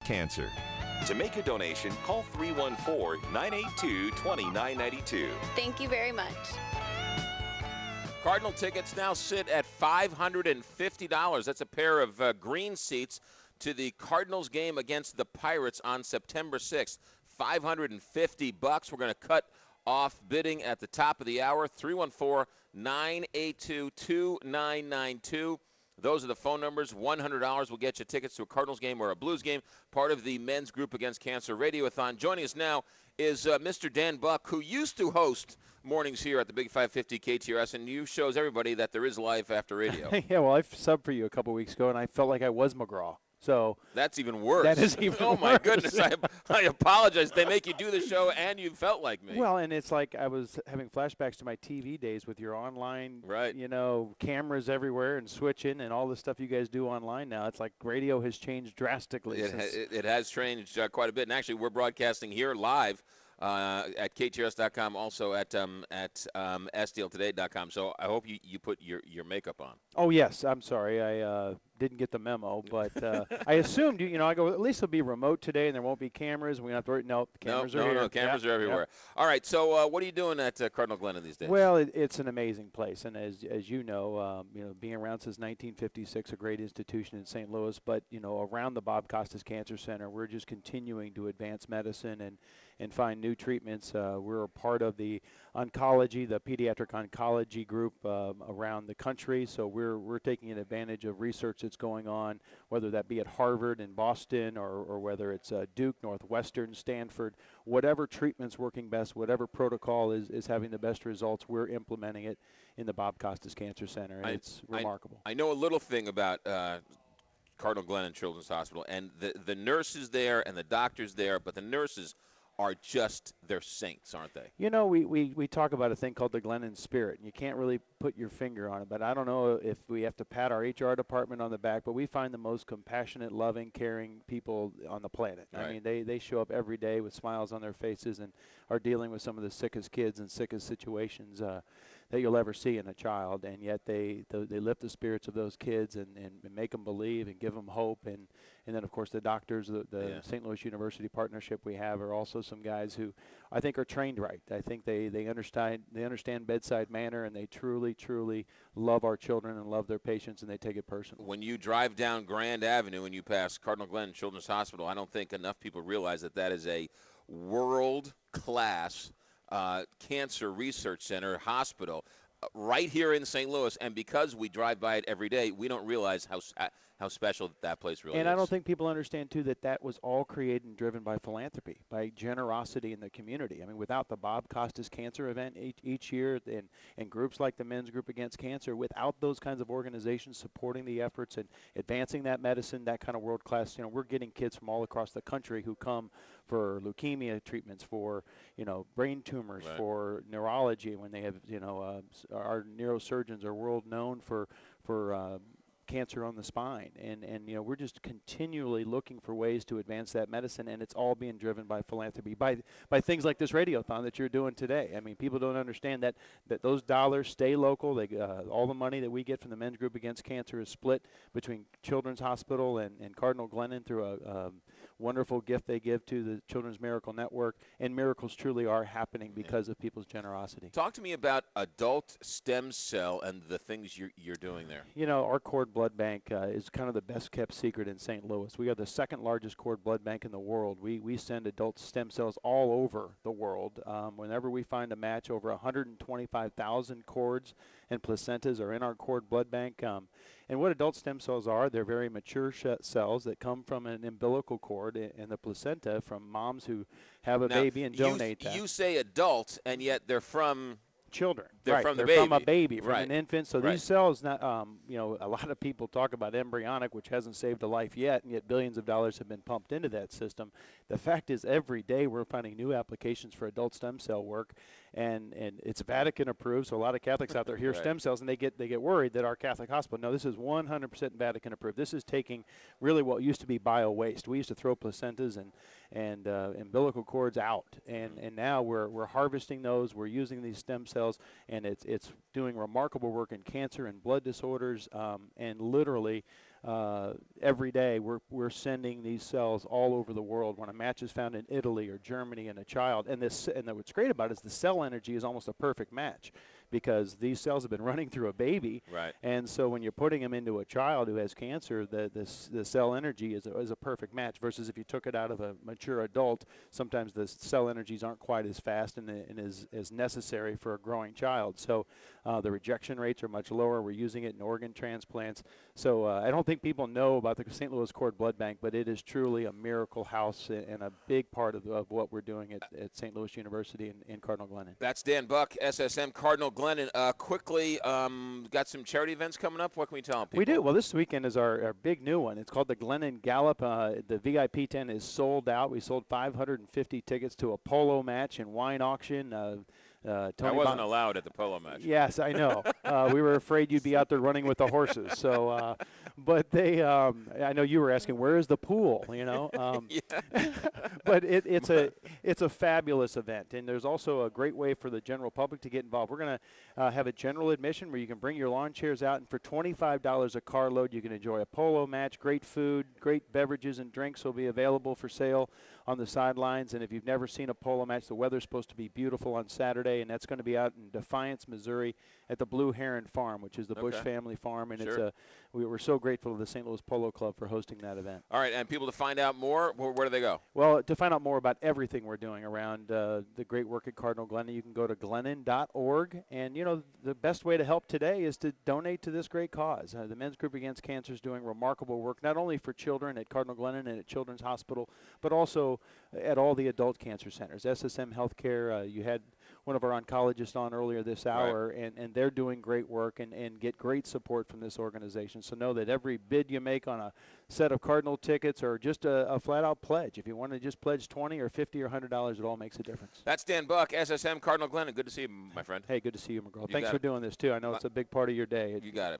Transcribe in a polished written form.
cancer. To make a donation, call 314-982-2992. Thank you very much. Cardinal tickets now sit at $550. That's a pair of green seats to the Cardinals game against the Pirates on September 6th. $550. We're going to cut off bidding at the top of the hour. 314-982-2992. Those are the phone numbers. $100 will get you tickets to a Cardinals game or a Blues game, part of the Men's Group Against Cancer Radiothon. Joining us now is Mr. Dan Buck, who used to host mornings here at the Big 550 KTRS, and you shows everybody that there is life after radio. Yeah, well, I subbed for you a couple weeks ago, and I felt like I was McGraw. So that's even worse. That is even worse. Oh, my goodness. I apologize. They make you do the show, and you felt like me. Well, and it's like I was having flashbacks to my TV days with your online, right. Cameras everywhere and switching and all the stuff you guys do online now. It's like radio has changed drastically. It has changed quite a bit. And actually, we're broadcasting here live at KTRS.com, also at STLtoday.com. So I hope you put your makeup on. Oh, yes. I'm sorry. I didn't get the memo, but I assumed, I go, at least it'll be remote today and there won't be cameras. And we don't have to worry. No, the cameras are here. No, cameras are everywhere. Yep. All right. So what are you doing at Cardinal Glennon these days? Well, it's an amazing place. And as you know, being around since 1956, a great institution in St. Louis. But, around the Bob Costas Cancer Center, we're just continuing to advance medicine and find new treatments. We're a part of the oncology, the pediatric oncology group around the country. So we're taking advantage of research that's going on, whether that be at Harvard and Boston or whether it's Duke, Northwestern, Stanford, whatever treatment's working best, whatever protocol is having the best results, we're implementing it in the Bob Costas Cancer Center. And it's remarkable. I know a little thing about Cardinal Glennon Children's Hospital, and the nurses there and the doctors there, but the nurses are just, they're saints, aren't they? We talk about a thing called the Glennon spirit, and you can't really put your finger on it, but I don't know if we have to pat our HR department on the back, but we find the most compassionate, loving, caring people on the planet. Right. I mean, they show up every day with smiles on their faces and are dealing with some of the sickest kids and sickest situations that you'll ever see in a child, and yet they lift the spirits of those kids and make them believe and give them hope, and then, of course, the doctors, the St. Louis University partnership we have are also some guys who I think are trained right. I think they understand bedside manner, and they truly, truly love our children and love their patients, and they take it personally. When you drive down Grand Avenue and you pass Cardinal Glennon Children's Hospital, I don't think enough people realize that is a world-class cancer research center hospital right here in St. Louis, and because we drive by it every day, we don't realize how special that place really is. And I don't think people understand, too, that was all created and driven by philanthropy, by generosity in the community. I mean, without the Bob Costas Cancer event each year and groups like the Men's Group Against Cancer, without those kinds of organizations supporting the efforts and advancing that medicine, that kind of world-class, we're getting kids from all across the country who come for leukemia treatments, for, brain tumors, right. for neurology, when they have, our neurosurgeons are world known for cancer on the spine, and we're just continually looking for ways to advance that medicine, and it's all being driven by philanthropy, by things like this radiothon that you're doing today. I mean, people don't understand that those dollars stay local. All the money that we get from the Men's Group Against Cancer is split between Children's Hospital and Cardinal Glennon through a wonderful gift they give to the Children's Miracle Network, and miracles truly are happening because of people's generosity. Talk to me about adult stem cell and the things you're doing there. Our cord blood bank is kind of the best kept secret in St. Louis. We are the second largest cord blood bank in the world. We send adult stem cells all over the world. Whenever we find a match, over 125,000 cords and placentas are in our cord blood bank. And what adult stem cells are, they're very mature cells that come from an umbilical cord and the placenta from moms who have a baby and donate that. You say adult, and yet they're from children. They're right. from the They're baby. from a baby, from right. an infant. So right. these cells, not, a lot of people talk about embryonic, which hasn't saved a life yet, and yet billions of dollars have been pumped into that system. The fact is, every day we're finding new applications for adult stem cell work, and it's Vatican approved. So a lot of Catholics out there hear right. stem cells, and they get worried that our Catholic hospital. No, this is 100% Vatican approved. This is taking really what used to be bio waste. We used to throw placentas and umbilical cords out, and now we're harvesting those. We're using these stem cells, and it's doing remarkable work in cancer and blood disorders, and literally every day we're sending these cells all over the world. When a match is found in Italy or Germany in a child, and what's great about it is the cell energy is almost a perfect match, because these cells have been running through a baby, right? And so when you're putting them into a child who has cancer, the cell energy is a perfect match. Versus if you took it out of a mature adult, sometimes the cell energies aren't quite as fast and as necessary for a growing child. So the rejection rates are much lower. We're using it in organ transplants. So I don't think people know about the St. Louis Cord Blood Bank, but it is truly a miracle house and a big part of what we're doing at St. Louis University in Cardinal Glennon. That's Dan Buck, SSM Cardinal Glennon. Quickly, got some charity events coming up. What can we tell people? We do. Well, this weekend is our big new one. It's called the Glennon Gallop. The VIP tent is sold out. We sold 550 tickets to a polo match and wine auction. I wasn't allowed at the polo match. Yes, I know. We were afraid you'd be out there running with the horses. So, but they, I know you were asking, where is the pool? You know, but it's a fabulous event, and there's also a great way for the general public to get involved. We're going to have a general admission where you can bring your lawn chairs out, and for $25 a carload, you can enjoy a polo match. Great food, great beverages and drinks will be available for sale on the sidelines. And if you've never seen a polo match, the weather's supposed to be beautiful on Saturday, and that's going to be out in Defiance, Missouri at the Blue Heron Farm, which is the Bush family farm. And sure. We're so grateful to the St. Louis Polo Club for hosting that event. All right, and people to find out more, where do they go? Well, to find out more about everything we're doing around the great work at Cardinal Glennon, you can go to glennon.org. And, you know, the best way to help today is to donate to this great cause. The Men's Group Against Cancer is doing remarkable work, not only for children at Cardinal Glennon and at Children's Hospital, but also at all the adult cancer centers. SSM Healthcare, you had one of our oncologists on earlier this hour, right. and they're doing great work and get great support from this organization. So know that every bid you make on a set of Cardinal tickets or just a flat-out pledge, if you want to just pledge $20 or $50 or $100, it all makes a difference. That's Dan Buck, SSM Cardinal Glennon. Good to see you, my friend. Hey, good to see you, McGraw. You Thanks for doing this, too. I know it's a big part of your day. You got it.